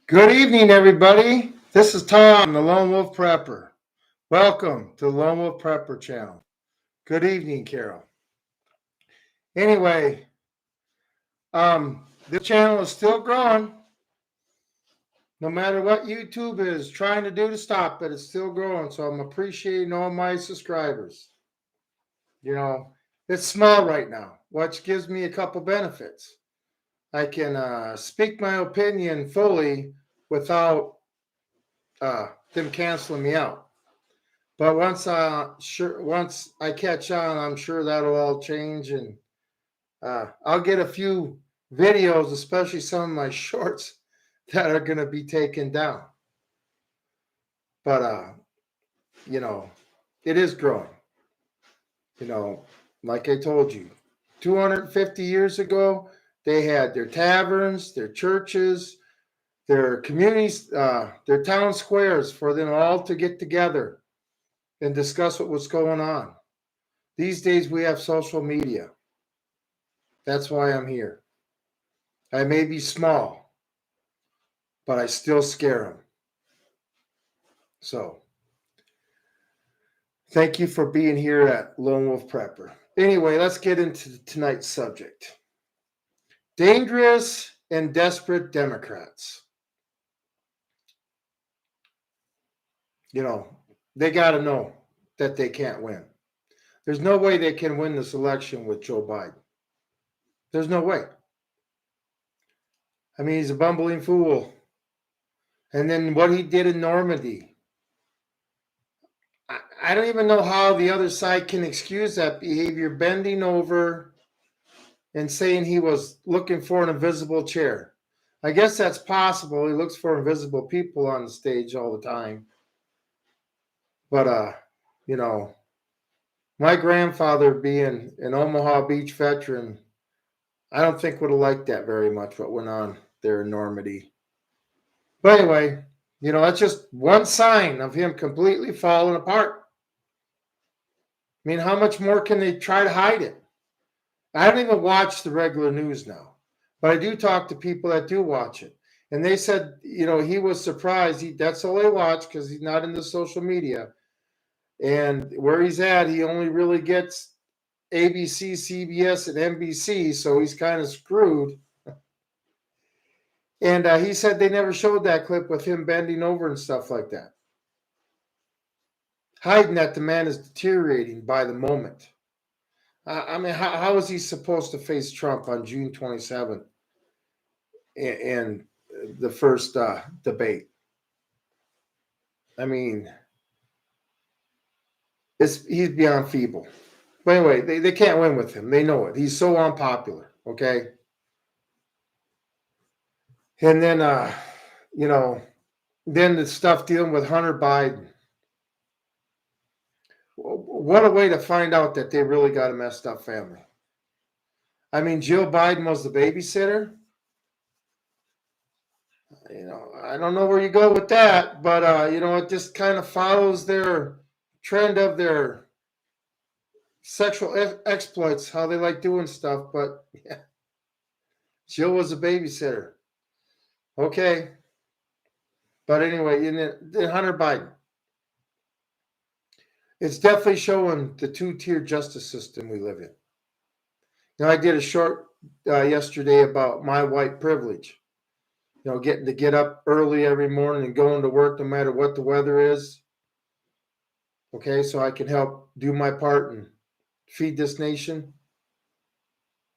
Good evening, everybody. This is Tom, the Lone Wolf Prepper. Welcome to the Lone Wolf Prepper channel. Good evening, Carol. Anyway, this channel is still growing. No matter what YouTube is trying to do to stop it, it's still growing. So I'm appreciating all my subscribers. You know, it's small right now, which gives me a couple benefits. I can speak my opinion fully without them canceling me out. But once I catch on, I'm sure that'll all change, and I'll get a few videos, especially some of my shorts, that are going to be taken down. But you know, it is growing. You know, like I told you, 250 years ago, they had their taverns, their churches, their communities, their town squares for them all to get together and discuss what was going on. These days, we have social media. That's why I'm here. I may be small, but I still scare them. So, thank you for being here at Lone Wolf Prepper. Anyway, let's get into tonight's subject. Dangerous and desperate Democrats. You know, they got to know that they can't win. There's no way they can win this election with Joe Biden. There's no way. I mean, he's a bumbling fool. And then what he did in Normandy. I don't even know how the other side can excuse that behavior, bending over and saying he was looking for an invisible chair. I guess that's possible. He looks for invisible people on the stage all the time. But you know, my grandfather being an Omaha Beach veteran, I don't think would have liked that very much, what went on there in Normandy. But anyway, you know, that's just one sign of him completely falling apart. I mean, how much more can they try to hide it? I don't even watch the regular news now, but I do talk to people that do watch it. And they said, you know, he was surprised. That's all they watch because he's not into social media. And where he's at, he only really gets ABC, CBS, and NBC, so he's kind of screwed. And he said they never showed that clip with him bending over and stuff like that, hiding that the man is deteriorating by the moment. I mean, how is he supposed to face Trump on June 27th and the first debate? I mean, he's beyond feeble. But anyway, they can't win with him. They know it. He's so unpopular, okay? And then, you know, then the stuff dealing with Hunter Biden. What a way to find out that they really got a messed up family. I mean, Jill Biden was the babysitter. You know, I don't know where you go with that, but you know, it just kind of follows their trend of their sexual exploits, how they like doing stuff. But yeah, Jill was a babysitter. Okay. But anyway, in Hunter Biden, it's definitely showing the two-tier justice system we live in. You know, I did a short yesterday about my white privilege. You know, getting to get up early every morning and going to work no matter what the weather is. Okay, so I can help do my part and feed this nation.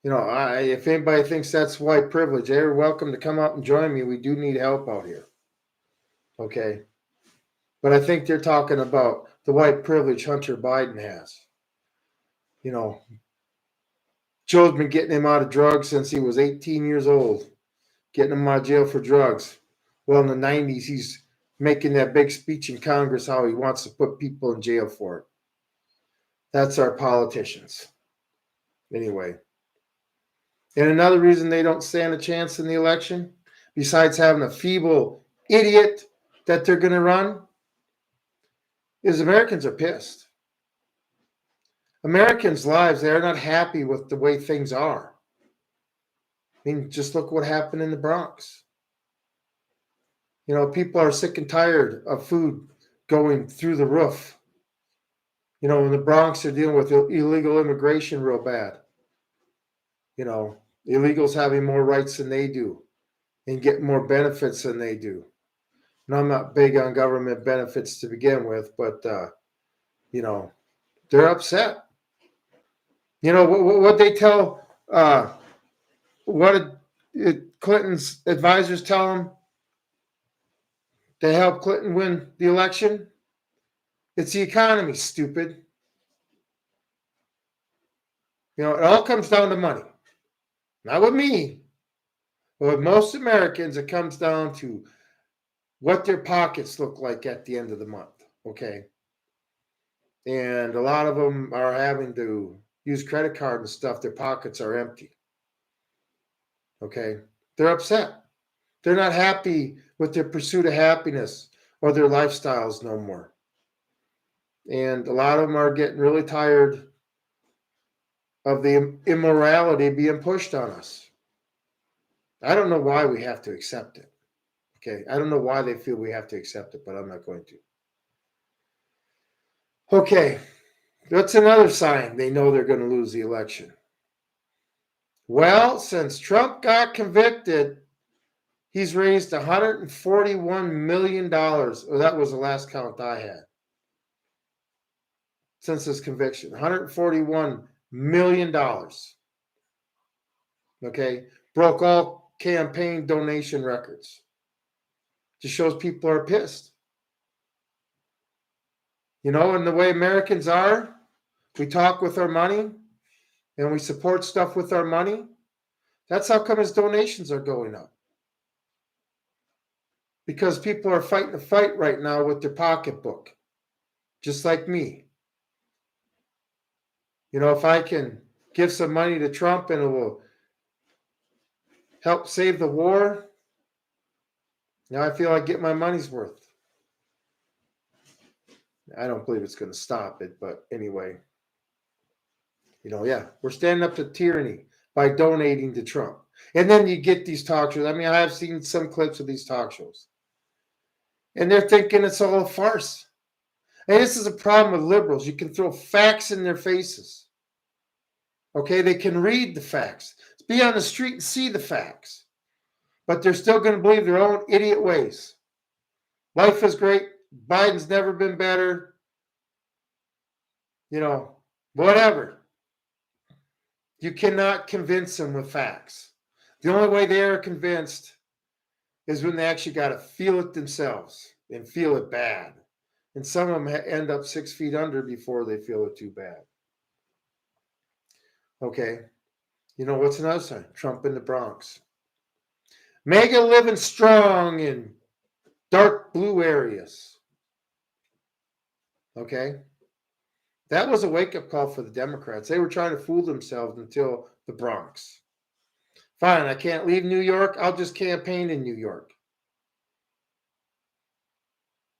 You know, if anybody thinks that's white privilege, they're welcome to come out and join me. We do need help out here. Okay. But I think they're talking about the white privilege Hunter Biden has. You know, Joe's been getting him out of drugs since he was 18 years old, getting him out of jail for drugs. Well, in the 90s, he's making that big speech in Congress how he wants to put people in jail for it. That's our politicians. Anyway. And another reason they don't stand a chance in the election, besides having a feeble idiot that they're going to run, is Americans are pissed. Americans' lives, they're not happy with the way things are. I mean, just look what happened in the Bronx. You know, people are sick and tired of food going through the roof. You know, in the Bronx, they're dealing with illegal immigration real bad. You know, illegals having more rights than they do and get more benefits than they do. And I'm not big on government benefits to begin with, but, you know, they're upset. You know, what they tell, what did Clinton's advisors tell him to help Clinton win the election? It's the economy, stupid. You know, it all comes down to money. Not with me, but with most Americans, it comes down to what their pockets look like at the end of the month. Okay. And a lot of them are having to use credit card and stuff. Their pockets are empty. Okay. They're upset. They're not happy with their pursuit of happiness or their lifestyles no more. And a lot of them are getting really tired of the immorality being pushed on us. I don't know why we have to accept it. Okay. I don't know why they feel we have to accept it, but I'm not going to. Okay. That's another sign they know they're going to lose the election. Well, since Trump got convicted, he's raised $141 million. Or that was the last count I had. Since his conviction, $141 million. Okay. Broke all campaign donation records. Just shows people are pissed. You know, and the way Americans are, we talk with our money and we support stuff with our money. That's how come his donations are going up. Because people are fighting a fight right now with their pocketbook, just like me. You know, if I can give some money to Trump and it will help save the war, now I feel I get my money's worth. I don't believe it's going to stop it, but anyway, you know, yeah, we're standing up to tyranny by donating to Trump. And then you get these talk shows. I mean, I have seen some clips of these talk shows. And they're thinking it's all a farce. And this is a problem with liberals. You can throw facts in their faces. Okay, they can read the facts, be on the street and see the facts, but they're still going to believe their own idiot ways. Life is great. Biden's never been better. You know, whatever. You cannot convince them with facts. The only way they are convinced is when they actually got to feel it themselves and feel it bad. And some of them end up 6 feet under before they feel it too bad. Okay. You know what's another sign? Trump in the Bronx. MAGA living strong in dark blue areas. Okay. That was a wake-up call for the Democrats. They were trying to fool themselves until the Bronx. Fine, I can't leave New York. I'll just campaign in New York.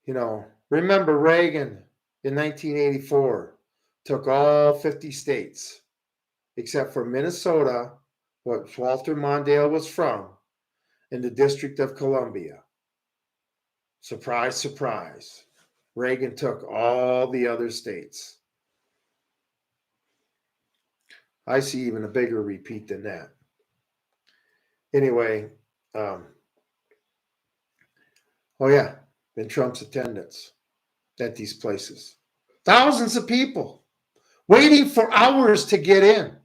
You know, remember Reagan in 1984 took all 50 states except for Minnesota, what Walter Mondale was from, in the District of Columbia. Surprise, surprise. Reagan took all the other states. I see even a bigger repeat than that. Anyway, oh yeah, in Trump's attendance at these places. Thousands of people waiting for hours to get in.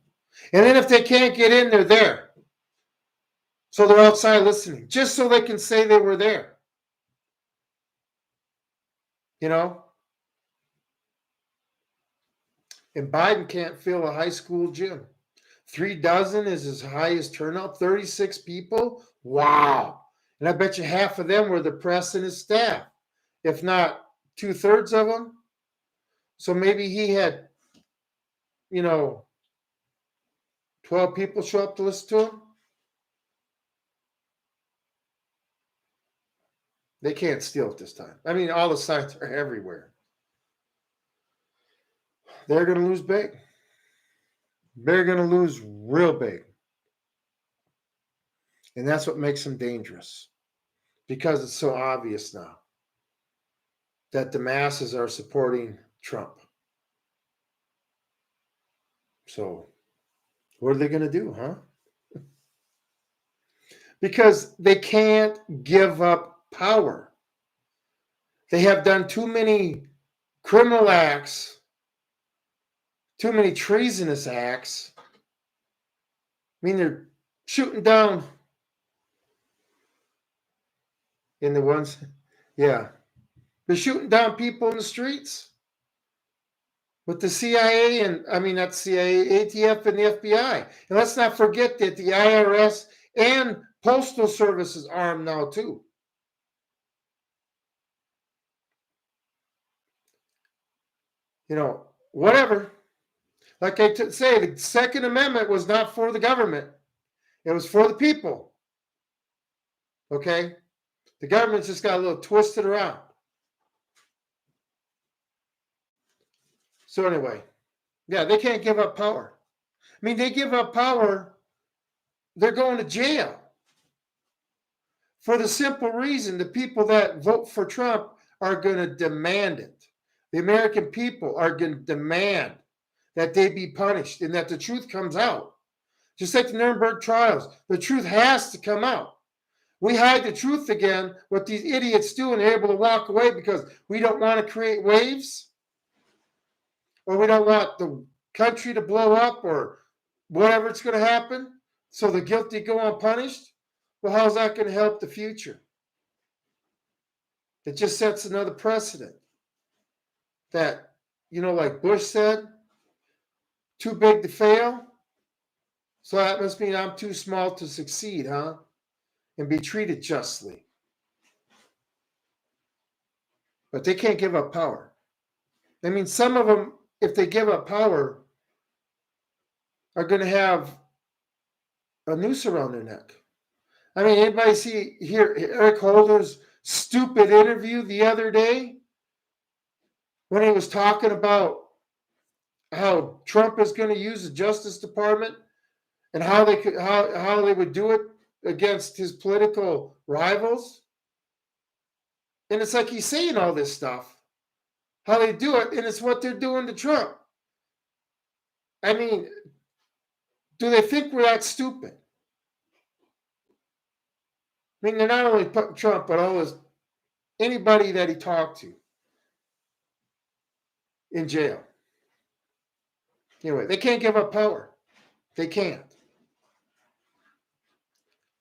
And then if they can't get in, they're there. So they're outside listening, just so they can say they were there. You know? And Biden can't fill a high school gym. 3 dozen is his highest turnout. 36 people? Wow. And I bet you half of them were the press and his staff, if not 2/3 of them. So maybe he had, 12 people show up to listen to him. They can't steal it this time. I mean, all the signs are everywhere. They're going to lose big. They're going to lose real big. And that's what makes them dangerous. because it's so obvious now that the masses are supporting Trump. So, what are they going to do, huh? Because they can't give up power. They have done too many criminal acts, too many treasonous acts. I mean, they're shooting down in the ones, yeah. They're shooting down people in the streets with the CIA and, I mean, not CIA, ATF and the FBI. And let's not forget that the IRS and Postal Service is armed now, too. You know, whatever. Like I say, the Second Amendment was not for the government. It was for the people. Okay? The government just got a little twisted around. So anyway, yeah, they can't give up power. I mean, they give up power, they're going to jail. For the simple reason the people that vote for Trump are going to demand it. The American people are going to demand that they be punished and that the truth comes out. Just like the Nuremberg trials, the truth has to come out. We hide the truth again, what these idiots do, and they're able to walk away because we don't want to create waves, or we don't want the country to blow up, or whatever it's going to happen, so the guilty go unpunished. Well, how's that going to help the future? It just sets another precedent that, like Bush said, too big to fail. So that must mean I'm too small to succeed, huh? And be treated justly. But they can't give up power. I mean, some of them, if they give up power, are going to have a noose around their neck. I mean, anybody hear Eric Holder's stupid interview the other day when he was talking about how Trump is going to use the Justice Department and how they would do it against his political rivals? And it's like he's saying all this stuff, how they do it, and it's what they're doing to Trump. I mean, do they think we're that stupid? I mean, they're not only putting Trump, but anybody that he talked to in jail. Anyway, they can't give up power. They can't.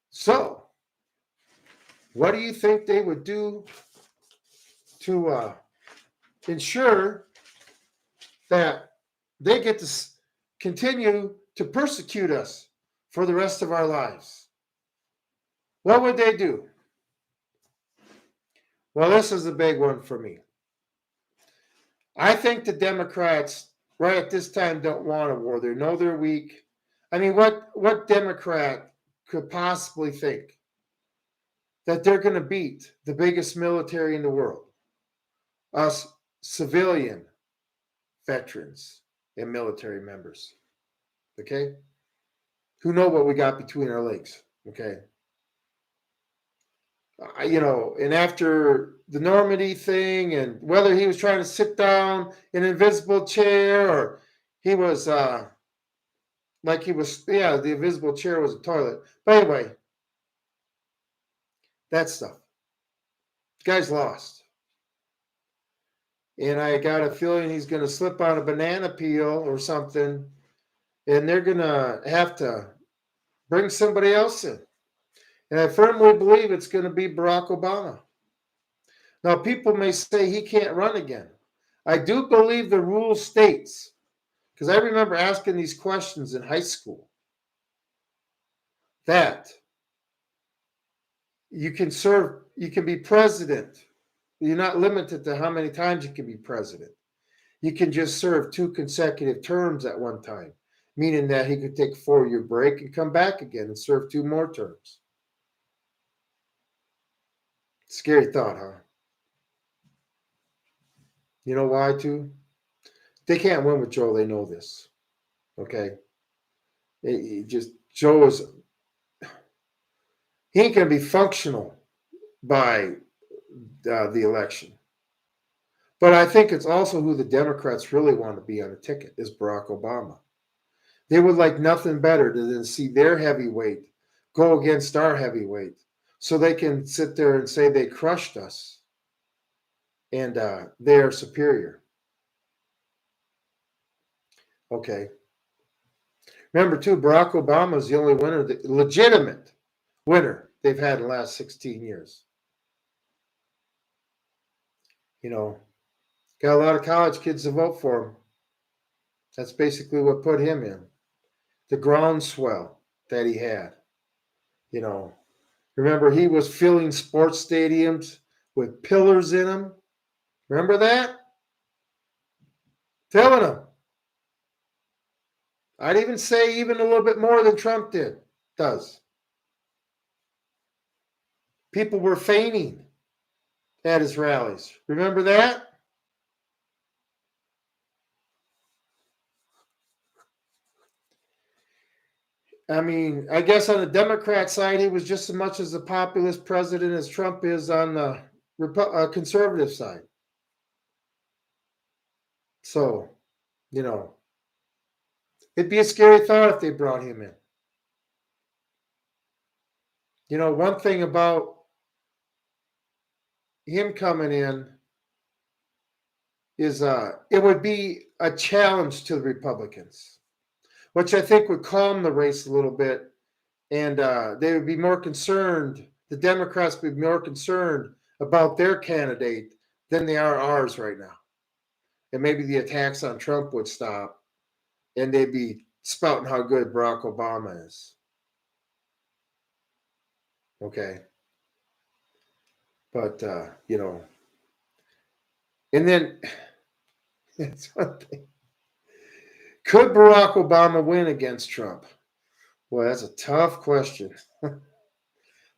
So, what do you think they would do to ensure that they get to continue to persecute us for the rest of our lives? What would they do? Well, this is a big one for me. I think the Democrats right at this time don't want a war. They know they're weak. I mean, what Democrat could possibly think that they're going to beat the biggest military in the world? Us civilian veterans and military members. Okay? Who know what we got between our legs. Okay? And after the Normandy thing, and whether he was trying to sit down in an invisible chair, or he was the invisible chair was a toilet. But anyway, that stuff. The guy's lost. And I got a feeling he's going to slip on a banana peel or something, and they're going to have to bring somebody else in. And I firmly believe it's going to be Barack Obama. Now, people may say he can't run again. I do believe the rule states, because I remember asking these questions in high school, that you can be president. You're not limited to how many times you can be president. You can just serve 2 consecutive terms at one time, meaning that he could take a 4-year break and come back again and serve 2 more terms. Scary thought, huh? You know why, too? They can't win with Joe. They know this. Okay? Joe he ain't going to be functional by the election. But I think it's also who the Democrats really want to be on the ticket is Barack Obama. They would like nothing better than see their heavyweight go against our heavyweight so they can sit there and say they crushed us and they are superior. Okay. Remember, too, Barack Obama is the only winner, the legitimate winner they've had in the last 16 years. You know, got a lot of college kids to vote for him. That's basically what put him in. The groundswell that he had. You know, remember he was filling sports stadiums with pillars in them. Remember that? Filling them. I'd even say even a little bit more than Trump does. People were fainting at his rallies. Remember that? I mean, I guess on the Democrat side, he was just as much as a populist president as Trump is on the conservative side. So, you know, it'd be a scary thought if they brought him in. You know, one thing about him coming in is it would be a challenge to the Republicans, which I think would calm the race a little bit, and they would be more concerned. The Democrats would be more concerned about their candidate than they are ours right now. And maybe the attacks on Trump would stop, and they'd be spouting how good Barack Obama is. Okay. But, you know, and then that's one thing. Could Barack Obama win against Trump? Well, that's a tough question.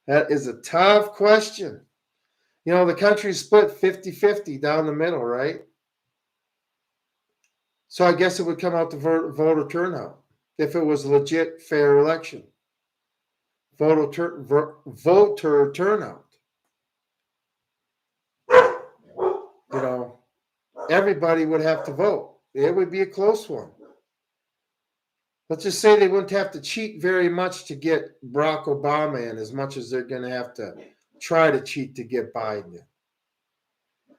That is a tough question. You know, the country's split 50-50 down the middle, right? So I guess it would come out to voter turnout if it was a legit, fair election. Voter turnout. You know, everybody would have to vote. It would be a close one. Let's just say they wouldn't have to cheat very much to get Barack Obama in as much as they're going to have to try to cheat to get Biden in.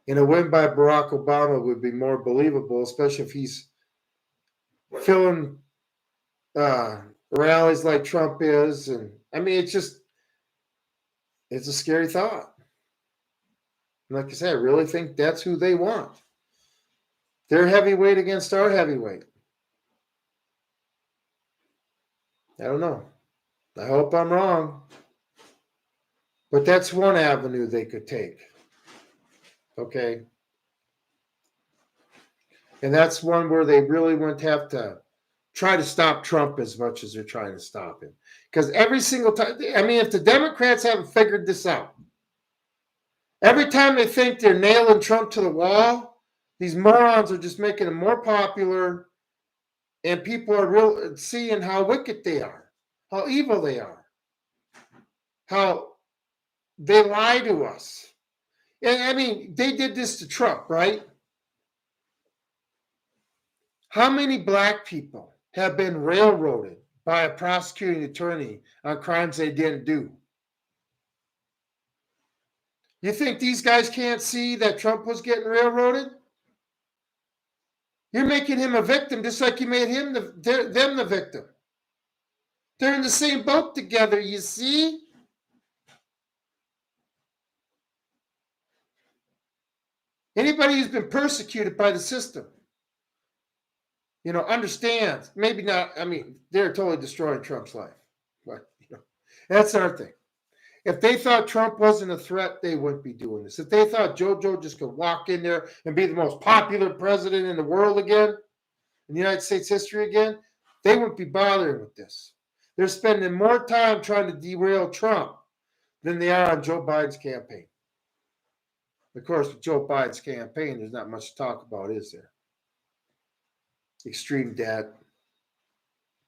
And a win by Barack Obama would be more believable, especially if he's filling rallies like Trump is. And I mean, it's a scary thought. And like I said, I really think that's who they want. Their heavyweight against our heavyweight. I don't know. I hope I'm wrong. But that's one avenue they could take. Okay. And that's one where they really wouldn't have to try to stop Trump as much as they're trying to stop him. Because every single time, I mean, if the Democrats haven't figured this out, every time they think they're nailing Trump to the wall, these morons are just making him more popular, and people are seeing how wicked they are, how evil they are, how they lie to us. And I mean, they did this to Trump, right? How many black people have been railroaded by a prosecuting attorney on crimes they didn't do? You think these guys can't see that Trump was getting railroaded? You're making him a victim just like you made them the victim. They're in the same boat together, you see? Anybody who's been persecuted by the system, you know, understands. Maybe not. I mean, they're totally destroying Trump's life. But, you know, that's our thing. If they thought Trump wasn't a threat, they wouldn't be doing this. If they thought JoJo just could walk in there and be the most popular president in the world again, in the United States history again, they wouldn't be bothering with this. They're spending more time trying to derail Trump than they are on Joe Biden's campaign. Of course, with Joe Biden's campaign, there's not much to talk about, is there? Extreme debt,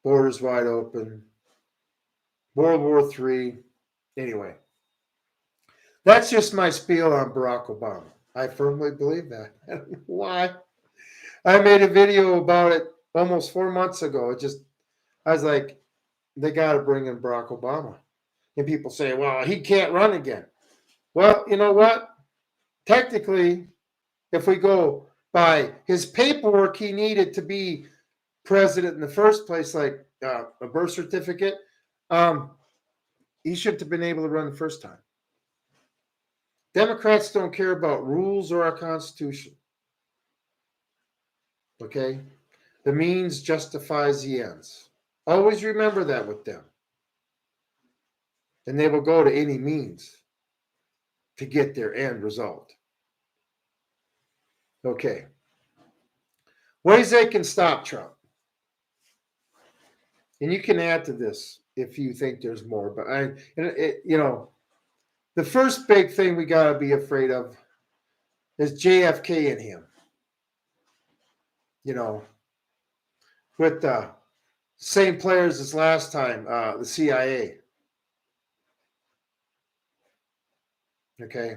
borders wide open, World War III. Anyway, That's just my spiel on Barack Obama. I firmly believe that. I don't know why. I made a video about it almost 4 months ago. I was like, they got to bring in Barack Obama. And people say, well, he can't run again. Well, you know what? Technically, if we go by his paperwork he needed to be president in the first place, like a birth certificate, he shouldn't have been able to run the first time. Democrats don't care about rules or our Constitution. Okay? The means justifies the ends. Always remember that with them. And they will go to any means to get their end result. Okay. Ways they can stop Trump. And you can add to this if you think there's more. But the first big thing we got to be afraid of is JFK and him. With the same players as last time, the CIA. Okay.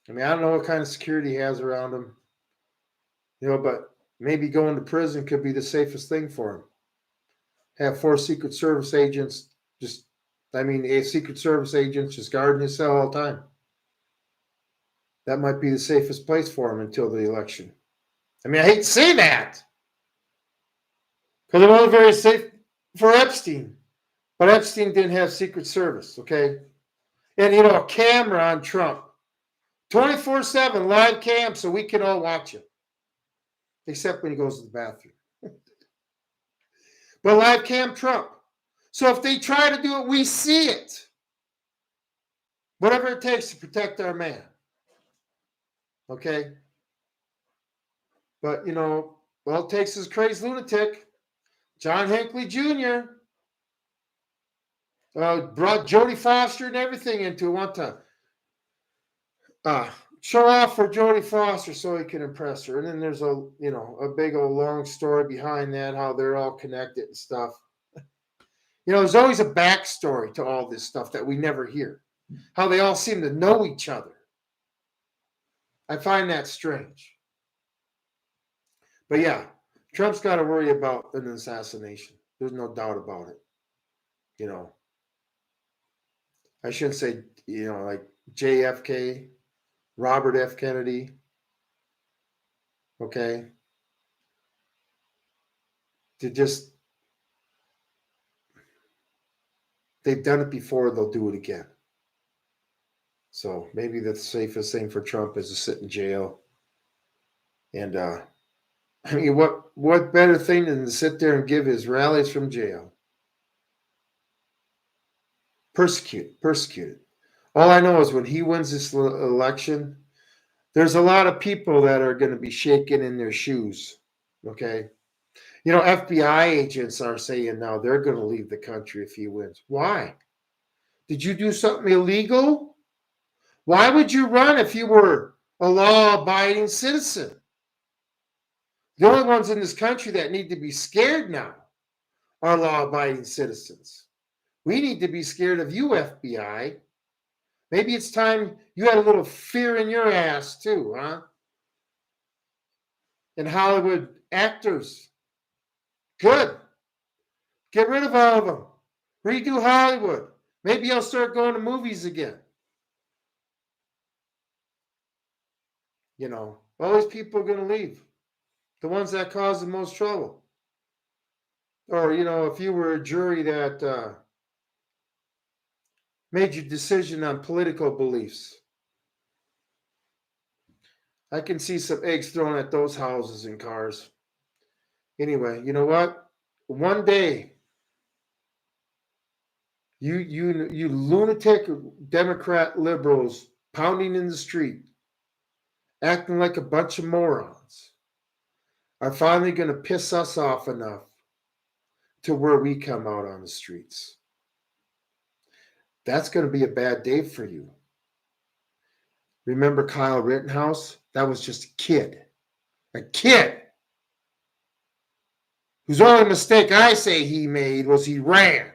I mean, I don't know what kind of security he has around him, but maybe going to prison could be the safest thing for him. Have 4 Secret Service agents Secret Service agents just guarding his cell all the time. That might be the safest place for him until the election. I mean, I hate to say that because it wasn't very safe for Epstein, but Epstein didn't have Secret Service, okay? And, a camera on Trump, 24/7 live cam so we can all watch him, except when he goes to the bathroom. But live cam Trump. So if they try to do it, we see it. Whatever it takes to protect our man. Okay? But, it takes this crazy lunatic, John Hinckley Jr., brought Jodie Foster and everything into it. Want to show off for Jodie Foster so he can impress her. And then there's a big old long story behind that, how they're all connected and stuff. There's always a backstory to all this stuff that we never hear. How they all seem to know each other. I find that strange. But yeah, Trump's got to worry about an assassination. There's no doubt about it. I shouldn't say, like JFK, Robert F. Kennedy. Okay. They've done it before, they'll do it again. So maybe the safest thing for Trump is to sit in jail. And what better thing than to sit there and give his rallies from jail? Persecuted. All I know is when he wins this election, there's a lot of people that are going to be shaking in their shoes. Okay. FBI agents are saying now they're going to leave the country if he wins. Why? Did you do something illegal? Why would you run if you were a law-abiding citizen? The only ones in this country that need to be scared now are law-abiding citizens. We need to be scared of you, FBI. Maybe it's time you had a little fear in your ass too, huh? And Hollywood actors. Good. Get rid of all of them. Redo Hollywood. Maybe I'll start going to movies again. All these people are going to leave. The ones that cause the most trouble. Or, if you were a jury that made your decision on political beliefs, I can see some eggs thrown at those houses and cars. Anyway, you know what? One day, you lunatic Democrat liberals pounding in the street, acting like a bunch of morons, are finally going to piss us off enough to where we come out on the streets. That's going to be a bad day for you. Remember Kyle Rittenhouse? That was just a kid. A kid. Whose only mistake I say he made was he ran.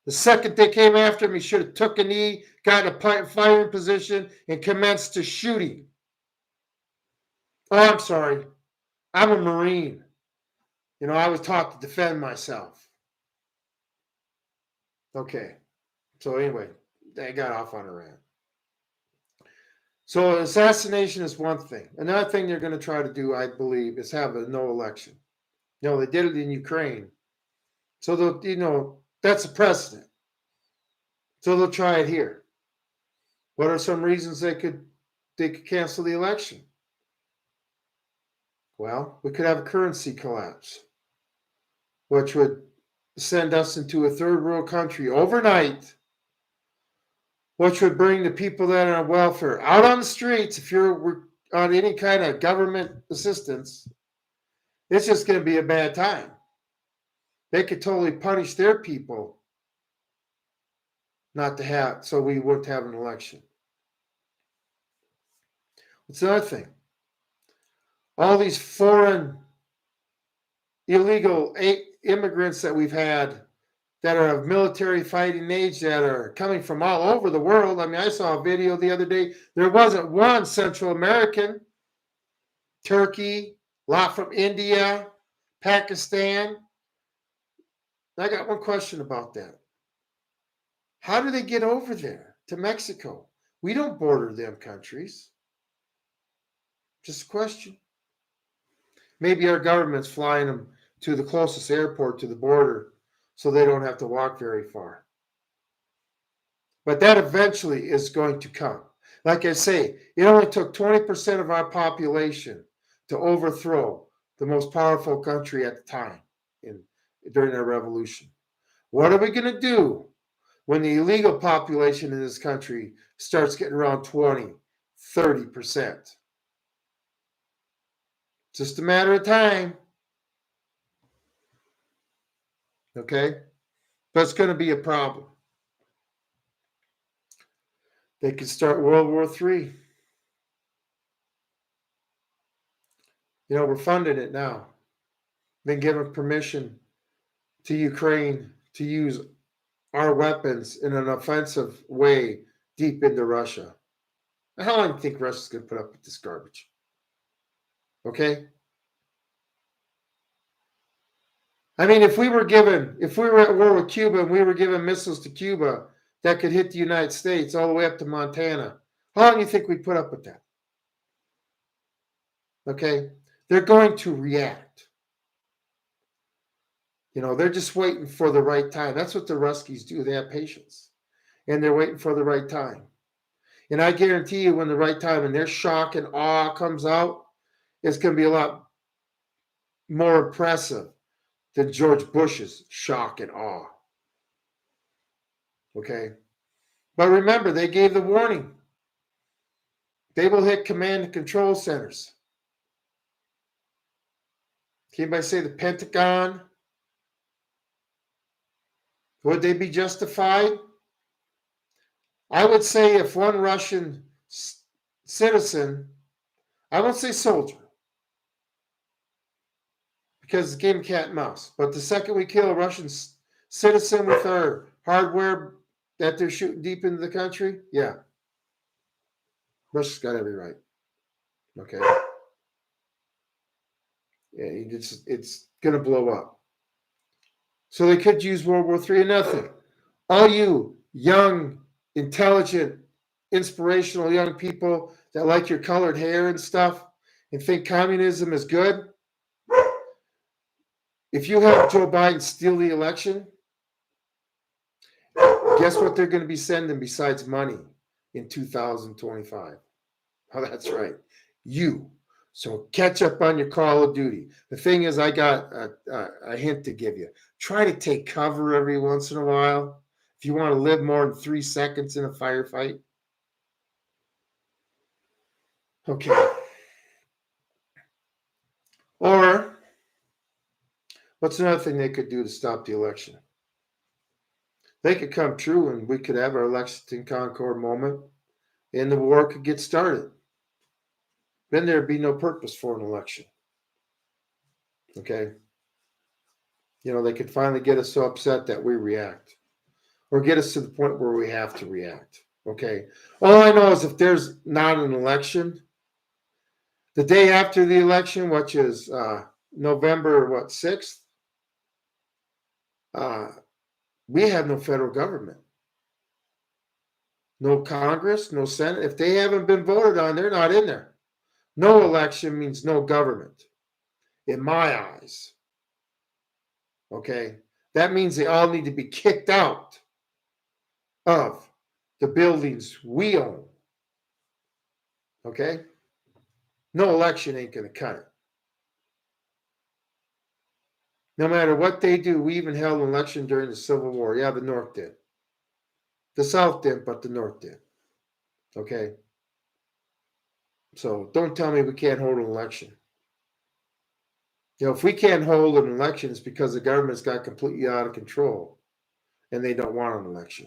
The second they came after him, he should have took a knee, got in a firing position, and commenced to shooting. Oh, I'm sorry. I'm a Marine. I was taught to defend myself. Okay. So anyway, they got off on a rant. So assassination is one thing. Another thing they're going to try to do, I believe, is have a no election. They did it in Ukraine. So that's a precedent. So they'll try it here. What are some reasons they could cancel the election? Well, we could have a currency collapse, which would send us into a third world country overnight, which would bring the people that are on welfare out on the streets. If you're on any kind of government assistance, it's just going to be a bad time. They could totally punish their people not to have, so we wouldn't have an election. What's another thing? All these foreign illegal immigrants that we've had that are of military fighting age that are coming from all over the world. I mean, I saw a video the other day. There wasn't one Central American, Turkey, a lot from India, Pakistan. I got one question about that. How do they get over there to Mexico? We don't border them countries. Just a question. Maybe our government's flying them to the closest airport to the border so they don't have to walk very far. But that eventually is going to come. Like I say, it only took 20% of our population to overthrow the most powerful country at the time during our revolution. What are we going to do when the illegal population in this country starts getting around 20, 30%? Just a matter of time. Okay? But it's going to be a problem. They could start World War III. We're funding it now. Been given permission to Ukraine to use our weapons in an offensive way deep into Russia. How long do you think Russia's going to put up with this garbage? Okay? I mean, if we were at war with Cuba and we were given missiles to Cuba that could hit the United States all the way up to Montana, how long do you think we'd put up with that? Okay? They're going to react. They're just waiting for the right time. That's what the Ruskies do. They have patience. And they're waiting for the right time. And I guarantee you when the right time and their shock and awe comes out, it's going to be a lot more impressive than George Bush's shock and awe. Okay? But remember, they gave the warning. They will hit command and control centers. Can anybody say the Pentagon? Would they be justified? I would say if one Russian citizen, I won't say soldier, because it's a game of cat and mouse, but the second we kill a Russian citizen with our hardware that they're shooting deep into the country, yeah, Russia's got every right. Okay? Yeah, it's going to blow up. So they could use World War III and nothing. All you young, intelligent, inspirational young people that like your colored hair and stuff and think communism is good, if you help Joe Biden steal the election, guess what they're going to be sending besides money in 2025? Oh, that's right. You. So catch up on your Call of Duty. The thing is, I got a hint to give you. Try to take cover every once in a while if you want to live more than 3 seconds in a firefight. Okay. Or, what's another thing they could do to stop the election? They could come true and we could have our Lexington Concord moment and the war could get started. Then there'd be no purpose for an election. Okay? They could finally get us so upset that we react. or get us to the point where we have to react. Okay. All I know is if there's not an election, the day after the election, which is November 6th, we have no federal government, no Congress, no Senate. If they haven't been voted on, they're not in there. No election means no government, in my eyes. Okay, that means they all need to be kicked out of the buildings we own. Okay, no election ain't gonna cut it. No matter what they do, we even held an election during the Civil War. Yeah, the North did. The South didn't, but the North did. Okay? So don't tell me we can't hold an election. If we can't hold an election, it's because the government's got completely out of control and they don't want an election.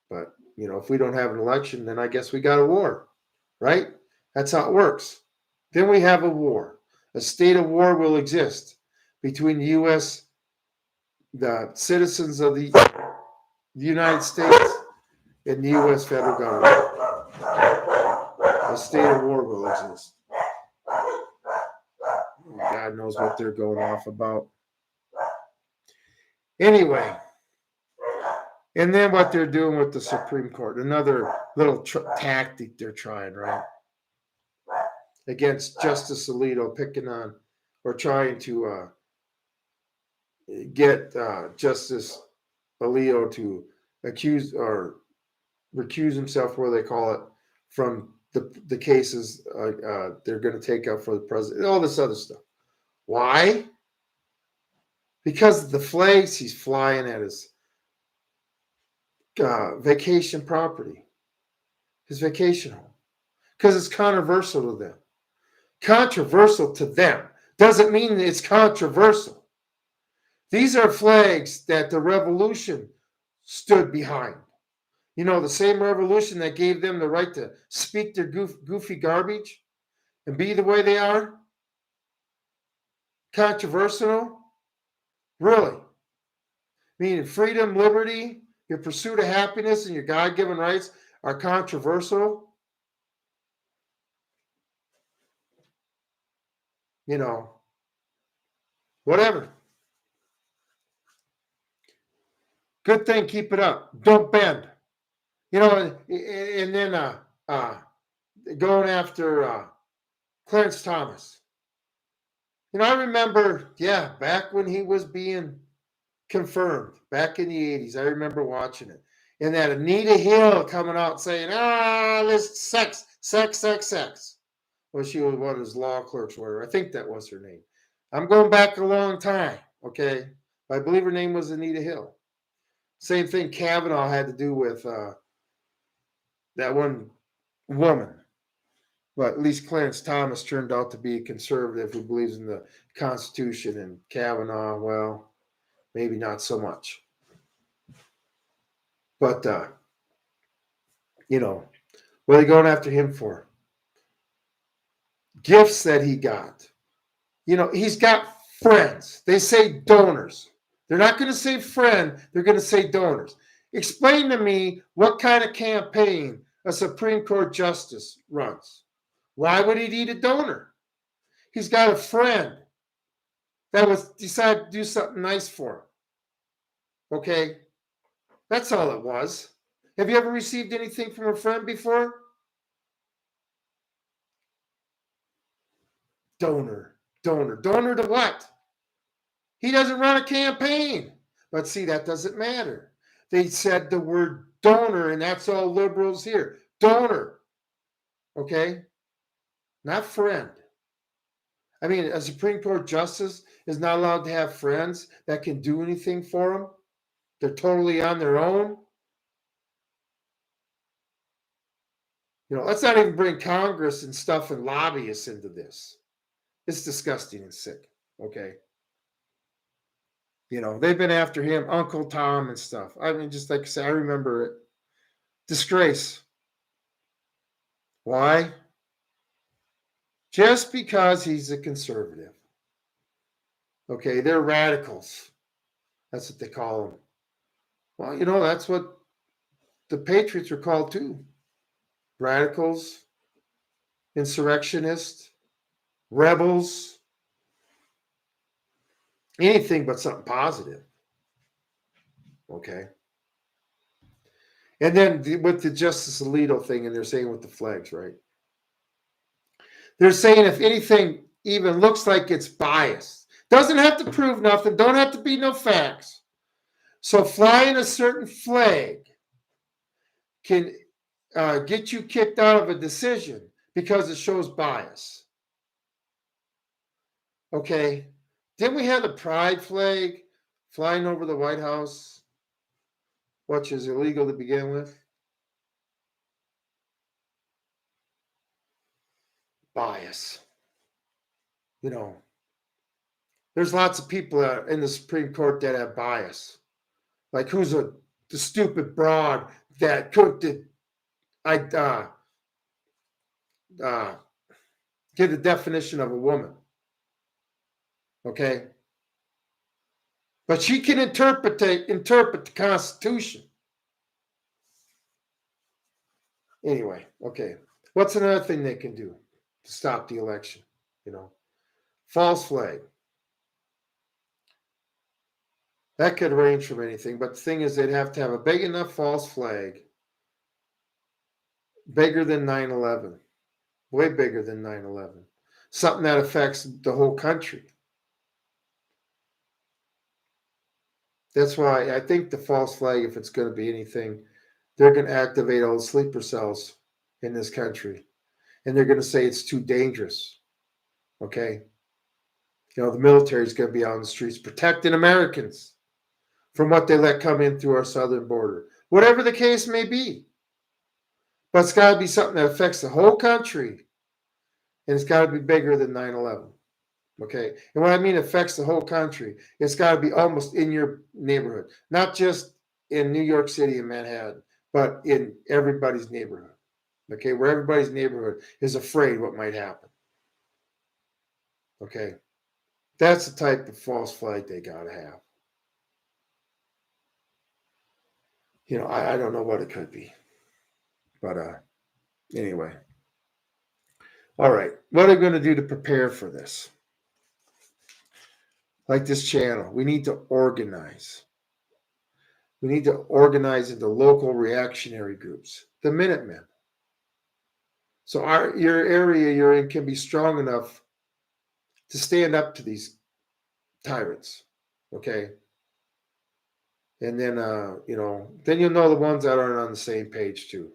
But, if we don't have an election, then I guess we got a war, right? That's how it works. Then we have a war. A state of war will exist between the U.S., the citizens of the United States, and the U.S. federal government. A state of war will exist. God knows what they're going off about. Anyway, and then what they're doing with the Supreme Court, another little tactic they're trying, right? Against Justice Alito, picking on or trying to get Justice Alito to accuse or recuse himself, what they call it, from the cases they're going to take up for the president, all this other stuff. Why? Because of the flags he's flying at his vacation property, his vacation home. Because it's controversial to them. Controversial to them doesn't mean it's controversial. These are flags that the revolution stood behind. The same revolution that gave them the right to speak their goofy garbage and be the way they are. Controversial? Really? Meaning freedom, liberty, your pursuit of happiness, and your God-given rights are controversial? Whatever. Good thing, keep it up. Don't bend. And then going after Clarence Thomas. I remember, back when he was being confirmed, back in the 80s, I remember watching it. And that Anita Hill coming out saying, this sex. Well, she was one of his law clerks, whatever. I think that was her name. I'm going back a long time, okay? I believe her name was Anita Hill. Same thing Kavanaugh had to do with that one woman. But at least Clarence Thomas turned out to be a conservative who believes in the Constitution, and Kavanaugh, well, maybe not so much. But, what are they going after him for? Gifts that he got. He's got friends. They say donors. They're not going to say friend. They're going to say donors. Explain to me what kind of campaign a Supreme Court justice runs. Why would he need a donor? He's got a friend that was decided to do something nice for him. Okay? That's all it was. Have you ever received anything from a friend before? Donor to what? He doesn't run a campaign. But see, that doesn't matter. They said the word donor, and that's all liberals here. Donor. Okay? Not friend. I mean, a Supreme Court justice is not allowed to have friends that can do anything for them. They're totally on their own. Let's not even bring Congress and stuff and lobbyists into this. It's disgusting and sick. Okay? They've been after him, Uncle Tom and stuff. I mean, just like I said, I remember it. Disgrace. Why? Just because he's a conservative. Okay, they're radicals. That's what they call them. Well, that's what the Patriots are called too. Radicals, insurrectionists, rebels, anything but something positive. Okay. And then with the Justice Alito thing, and they're saying with the flags, right? They're saying if anything even looks like it's biased, doesn't have to prove nothing, don't have to be no facts. So flying a certain flag can get you kicked out of a decision because it shows bias. Okay. Then we had the pride flag flying over the White House, which is illegal to begin with. Bias. There's lots of people in the Supreme Court that have bias. Like who's the stupid broad that cooked it? I get the definition of a woman. Okay. But she can interpret the Constitution. Anyway, okay. What's another thing they can do to stop the election? False flag. That could range from anything, but the thing is, they'd have to have a big enough false flag, bigger than 9/11, way bigger than 9/11, something that affects the whole country. That's why I think the false flag, if it's going to be anything, they're going to activate all the sleeper cells in this country, and they're going to say it's too dangerous. Okay, the military is going to be out on the streets protecting Americans from what they let come in through our southern border, whatever the case may be. But it's got to be something that affects the whole country, and it's got to be bigger than 9/11. Okay, and what I mean affects the whole country, it's got to be almost in your neighborhood, not just in New York City and Manhattan, but in everybody's neighborhood. Okay, where everybody's neighborhood is afraid what might happen. Okay, that's the type of false flag they got to have. I don't know what it could be, but anyway. All right, what are we going to do to prepare for this? Like this channel, we need to organize. We need to organize into local reactionary groups, the Minutemen. So your area you're in can be strong enough to stand up to these tyrants. Okay. And then then you'll know the ones that aren't on the same page too.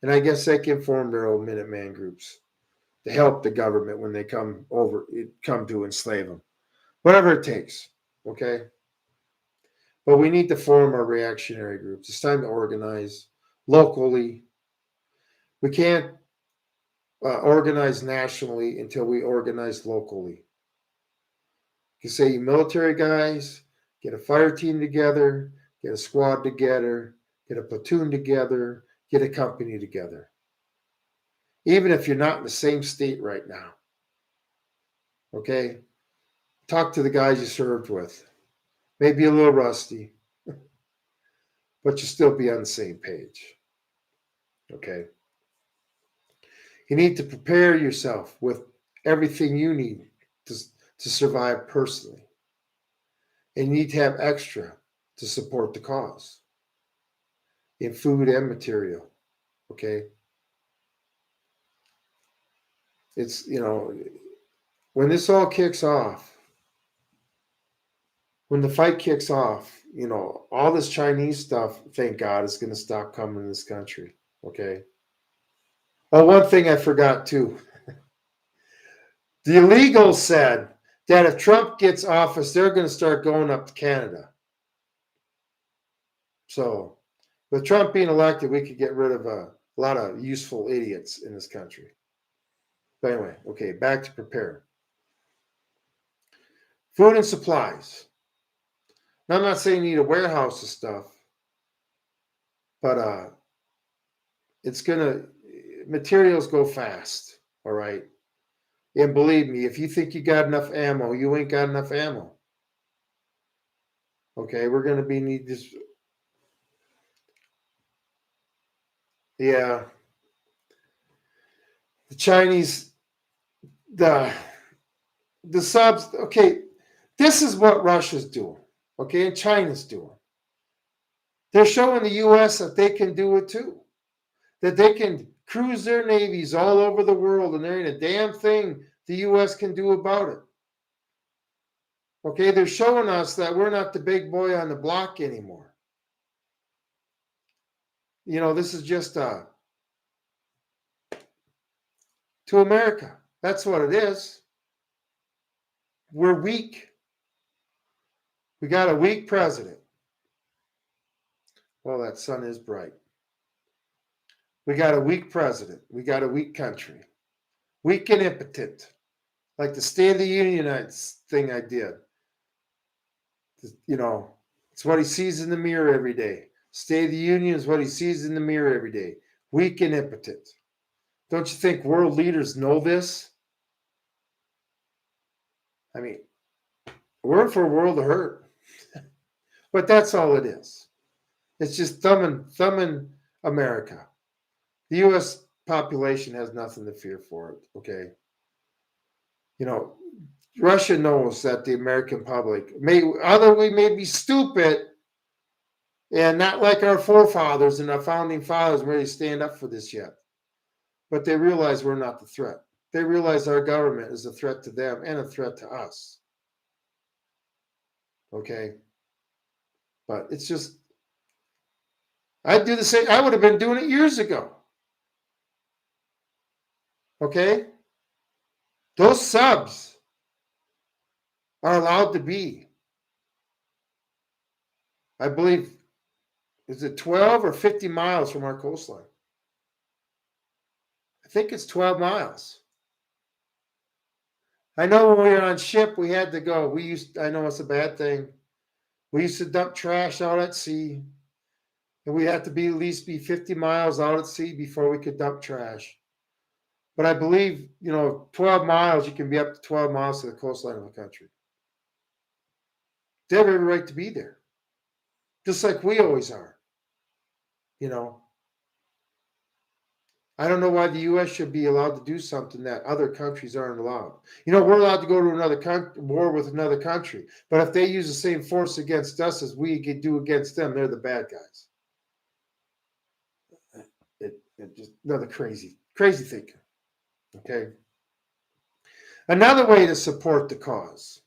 And I guess they can form their own Minuteman groups to help the government when they come to enslave them. Whatever it takes. Okay. But we need to form our reactionary groups. It's time to organize locally. We can't organize nationally until we organize locally. You say, you military guys, get a fire team together, get a squad together, get a platoon together, get a company together. Even if you're not in the same state right now. Okay? Talk to the guys you served with. Maybe a little rusty, but you still be on the same page. Okay? You need to prepare yourself with everything you need to survive personally. And you need to have extra to support the cause in food and material. Okay? It's, when this all kicks off, when the fight kicks off, all this Chinese stuff, thank God, is going to stop coming in this country. Okay? Oh, one thing I forgot too. The illegals said that if Trump gets office, they're going to start going up to Canada. So, with Trump being elected, we could get rid of a lot of useful idiots in this country. But anyway, okay, back to prepare. Food and supplies. Now, I'm not saying you need a warehouse of stuff, but materials go fast, all right? And believe me, if you think you got enough ammo, you ain't got enough ammo. Okay, we're going to need this. Yeah. The Chinese, the subs, okay, this is what Russia's doing, okay, and China's doing. They're showing the U.S. that they can do it too, that they can cruise their navies all over the world, and there ain't a damn thing the U.S. can do about it. Okay, they're showing us that we're not the big boy on the block anymore. This is just to America. That's what it is. We're weak. We got a weak president. Well, that sun is bright. We got a weak president. We got a weak country. Weak and impotent. Like the State of the Union thing I did. It's what he sees in the mirror every day. State of the Union is what he sees in the mirror every day. Weak and impotent. Don't you think world leaders know this? I mean, we're in for a world of hurt. But that's all it is. It's just thumbing America. The U.S. population has nothing to fear for it, okay? Russia knows that the American public, although we may be stupid and not like our forefathers and our founding fathers really stand up for this yet, but they realize we're not the threat. They realize our government is a threat to them and a threat to us. Okay? But it's just, I'd do the same. I would have been doing it years ago. Okay? Those subs are allowed to be, I believe, is it 12 or 50 miles from our coastline? I think it's 12 miles. I know when we were on ship, we had to go. I know it's a bad thing. We used to dump trash out at sea, and we had to at least be 50 miles out at sea before we could dump trash. But I believe, 12 miles, you can be up to 12 miles to the coastline of the country. They have every right to be there, just like we always are. I don't know why the U.S. should be allowed to do something that other countries aren't allowed. We're allowed to go to another war with another country, but if they use the same force against us as we do against them, they're the bad guys. It just another crazy thinking. Okay. Another way to support the cause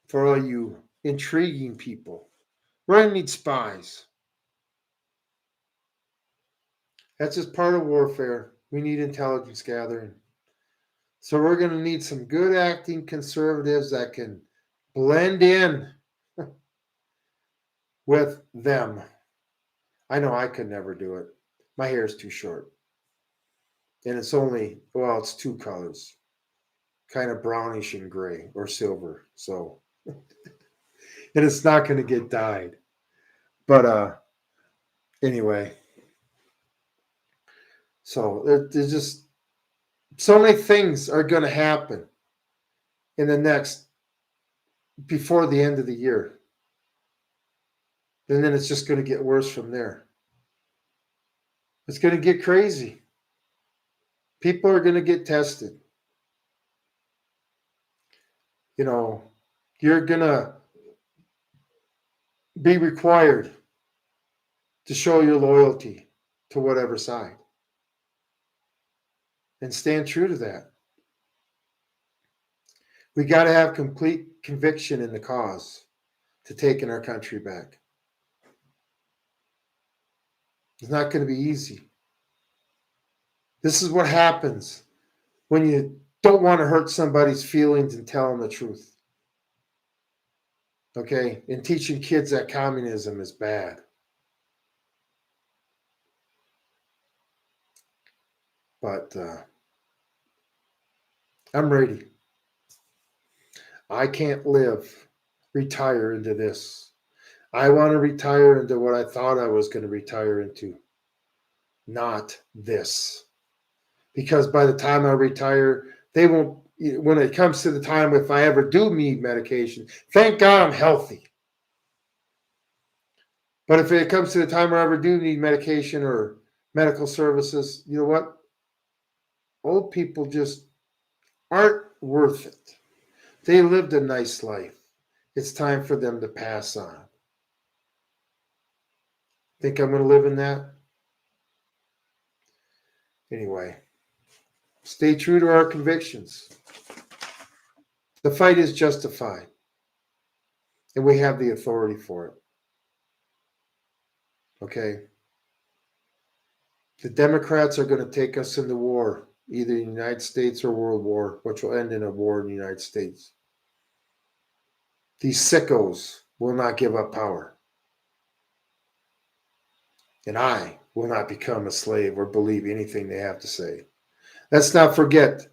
for all you intriguing people, we're going to need spies. That's just part of warfare. We need intelligence gathering. So we're going to need some good acting conservatives that can blend in with them. I know I could never do it. My hair is too short. And it's it's two colors. Kind of brownish and gray or silver. So, and it's not going to get dyed. But anyway. So there's just so many things are going to happen before the end of the year. And then it's just going to get worse from there. It's going to get crazy. People are going to get tested. You're going to be required to show your loyalty to whatever side. And stand true to that. We got to have complete conviction in the cause to taking our country back. It's not going to be easy. This is what happens when you don't want to hurt somebody's feelings and tell them the truth. Okay? And teaching kids that communism is bad. But I'm ready. I can't retire into this. I want to retire into what I thought I was going to retire into. Not this. Because by the time I retire, they won't, when it comes to the time if I ever do need medication, thank God I'm healthy. But if it comes to the time where I ever do need medication or medical services. You know what? Old people just aren't worth it. They lived a nice life. It's time for them to pass on. Think I'm going to live in that? Anyway, stay true to our convictions. The fight is justified, and we have the authority for it. Okay? The Democrats are going to take us into war, either in the United States or world war, which will end in a war in the United States. These sickos will not give up power. And I will not become a slave or believe anything they have to say. Let's not forget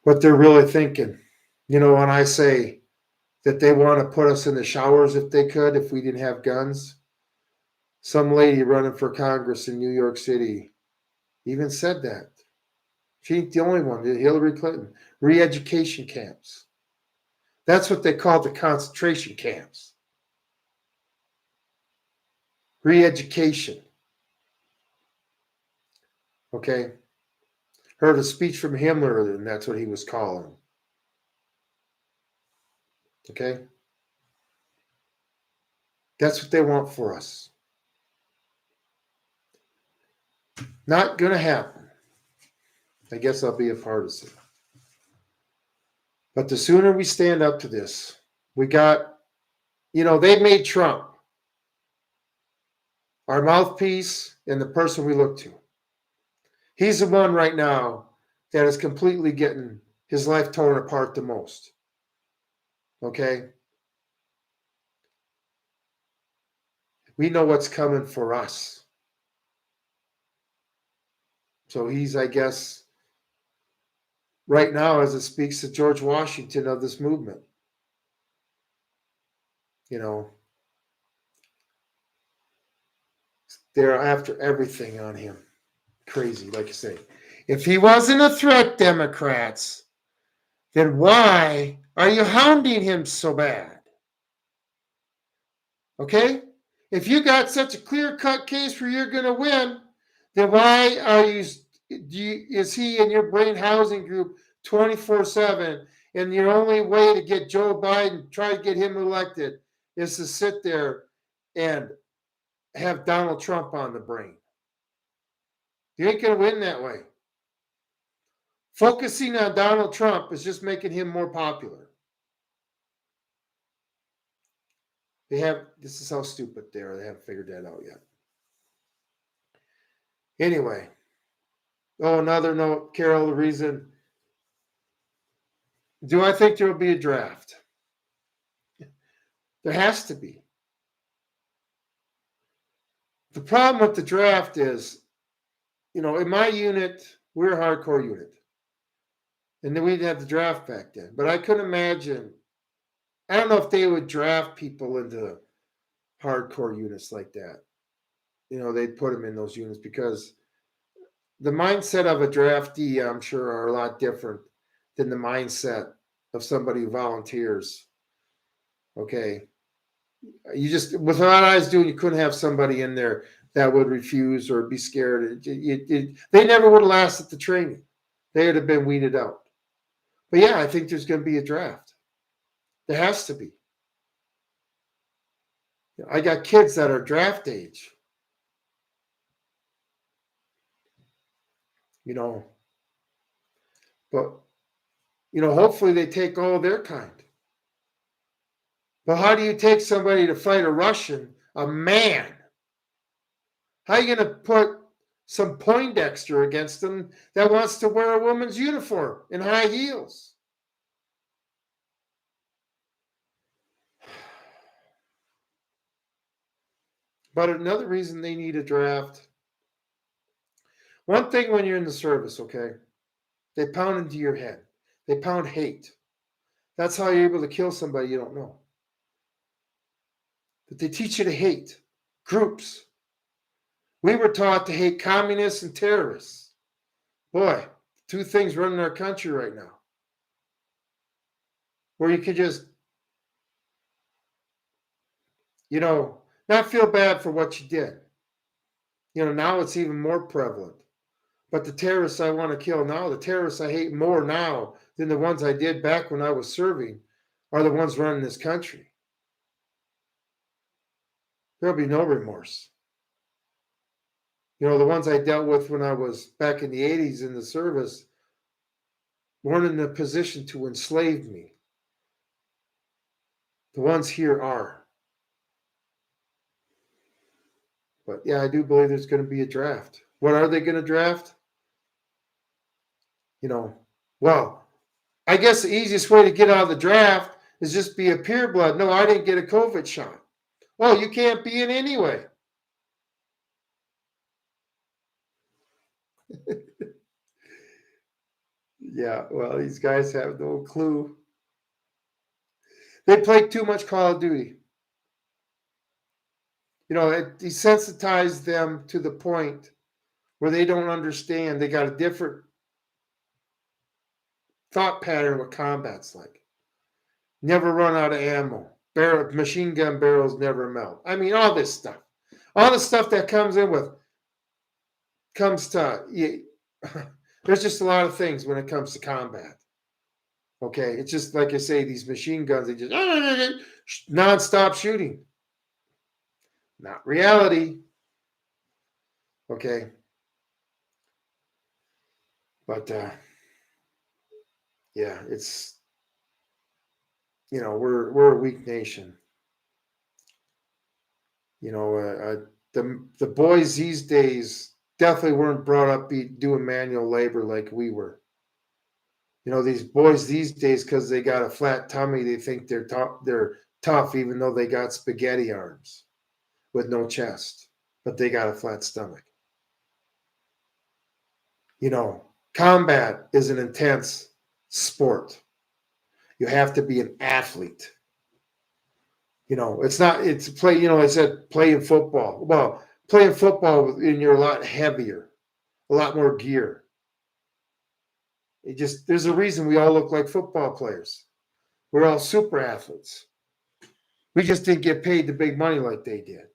what they're really thinking. You know, when I say that they want to put us in the showers if they could, if we didn't have guns, some lady running for Congress in New York City even said that. She ain't the only one, Hillary Clinton. Re-education camps. That's what they call the concentration camps. Re-education. Okay? Heard a speech from Himmler, and that's what he was calling. Okay? That's what they want for us. Not going to happen. I guess I'll be a partisan. But the sooner we stand up to this, we got, you know, they made Trump our mouthpiece and the person we look to. He's the one right now that is completely getting his life torn apart the most. Okay? We know what's coming for us. So he's, I guess, right now, as it speaks to George Washington of this movement. You know, they're after everything on him. Crazy, like I say. If he wasn't a threat, Democrats, then why are you hounding him so bad? Okay? If you got such a clear-cut case where you're going to win, then why are is he in your brain housing group 24/7, and your only way to get Joe Biden, try to get him elected, is to sit there and have Donald Trump on the brain? You ain't going to win that way. Focusing on Donald Trump is just making him more popular. This is how stupid they are. They haven't figured that out yet. Anyway. Oh, another note, Carol, the reason. Do I think there will be a draft? There has to be. The problem with the draft is, you know, in my unit, we're a hardcore unit. And then we didn't have the draft back then. But I couldn't imagine, I don't know if they would draft people into hardcore units like that. You know, they'd put them in those units because the mindset of a draftee, I'm sure, are a lot different than the mindset of somebody who volunteers. Okay. You just, with what I was doing, you couldn't have somebody in there that would refuse or be scared. They never would have lasted the training. They would have been weeded out. But yeah, I think there's going to be a draft. There has to be. I got kids that are draft age. You know, but, you know, hopefully they take all their kind. But how do you take somebody to fight a Russian, a man? How are you going to put some Poindexter against them that wants to wear a woman's uniform in high heels? But another reason they need a draft. One thing when you're in the service, okay, they pound into your head. They pound hate. That's how you're able to kill somebody you don't know. But they teach you to hate groups. We were taught to hate communists and terrorists. Boy, two things running our country right now. Where you could just, you know, not feel bad for what you did. Now it's even more prevalent. But the terrorists I want to kill now, the terrorists I hate more now than the ones I did back when I was serving, are the ones running this country. There'll be no remorse. The ones I dealt with when I was back in the 80s in the service weren't in a position to enslave me. The ones here are. But yeah, I do believe there's going to be a draft. What are they going to draft? Well, I guess the easiest way to get out of the draft is just be a pureblood. No, I didn't get a COVID shot. Well, you can't be in anyway. Yeah, well, these guys have no clue. They play too much Call of Duty. It desensitized them to the point where they don't understand. They got a different thought pattern what combat's like. Never run out of ammo. Machine gun barrels never melt. I mean, all this stuff. All the stuff that comes to there's just a lot of things when it comes to combat. Okay, it's just like I say, these machine guns, they just non-stop shooting. Not reality. Okay. But yeah, it's we're a weak nation. The boys these days definitely weren't brought up doing manual labor like we were. These boys these days, because they got a flat tummy, they think they're tough, even though they got spaghetti arms with no chest, but they got a flat stomach. Combat is an intense sport. You have to be an athlete. It's play, I said playing football. Well, playing football, and you're a lot heavier, a lot more gear. There's a reason we all look like football players. We're all super athletes. We just didn't get paid the big money like they did.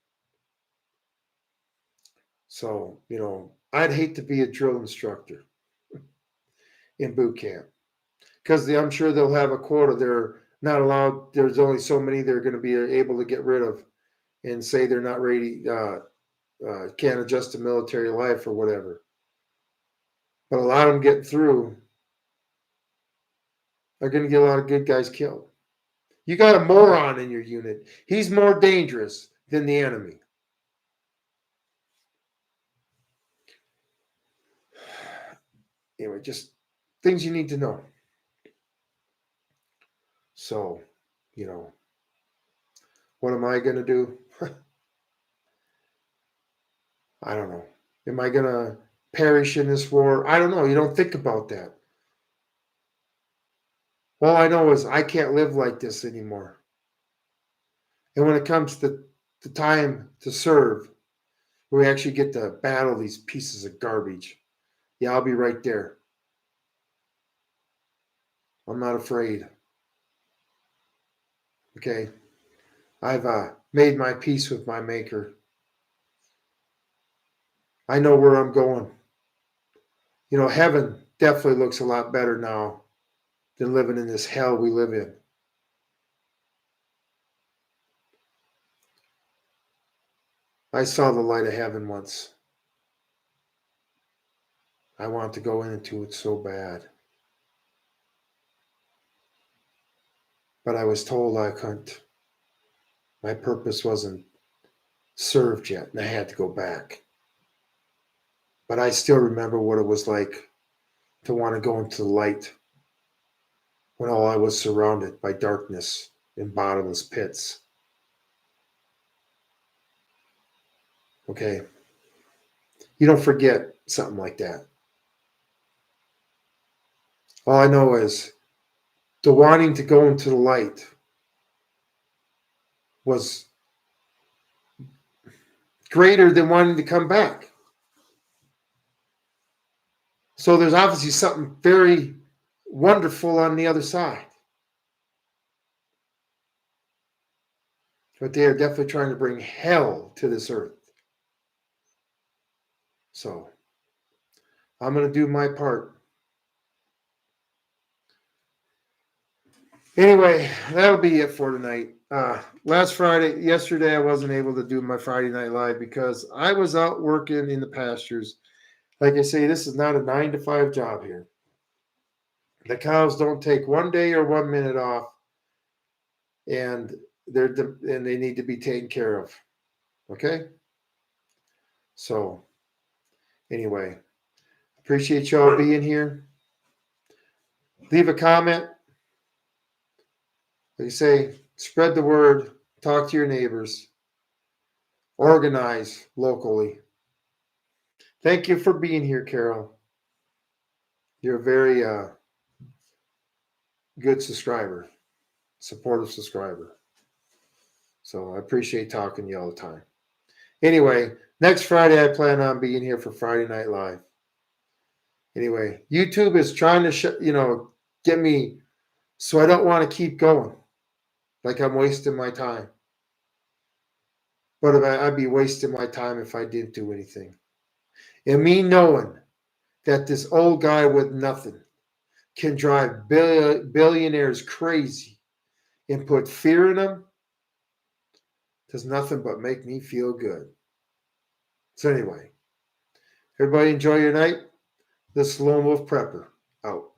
So, I'd hate to be a drill instructor in boot camp, because I'm sure they'll have a quota. They're not allowed. There's only so many they're going to be able to get rid of, and say they're not ready, can't adjust to military life or whatever. But a lot of them getting through are going to get a lot of good guys killed. You got a moron in your unit. He's more dangerous than the enemy. Anyway, just things you need to know. So, what am I going to do? I don't know. Am I going to perish in this war? I don't know. You don't think about that. All I know is I can't live like this anymore. And when it comes to the time to serve, we actually get to battle these pieces of garbage, yeah, I'll be right there. I'm not afraid. Okay? I've made my peace with my maker. I know where I'm going. Heaven definitely looks a lot better now than living in this hell we live in. I saw the light of heaven once. I want to go into it so bad. But I was told I couldn't. My purpose wasn't served yet, and I had to go back. But I still remember what it was like to want to go into the light when all I was surrounded by darkness and bottomless pits. Okay? You don't forget something like that. All I know is the wanting to go into the light was greater than wanting to come back. So there's obviously something very wonderful on the other side. But they are definitely trying to bring hell to this earth. So I'm going to do my part. Anyway, that'll be it for tonight. Yesterday, I wasn't able to do my Friday Night Live because I was out working in the pastures. Like I say, this is not a 9 to 5 job here. The cows don't take 1 day or 1 minute off, and they need to be taken care of. Okay. So anyway, appreciate y'all being here. Leave a comment. Like I say, spread the word. Talk to your neighbors. Organize locally. Thank you for being here, Carol. You're a very good subscriber, supportive subscriber. So I appreciate talking to you all the time. Anyway, next Friday I plan on being here for Friday Night Live. Anyway, YouTube is trying to get me, so I don't want to keep going. Like I'm wasting my time. But I'd be wasting my time if I didn't do anything. And me knowing that this old guy with nothing can drive billionaires crazy and put fear in them does nothing but make me feel good. So anyway, everybody enjoy your night. This is Lone Wolf Prepper out.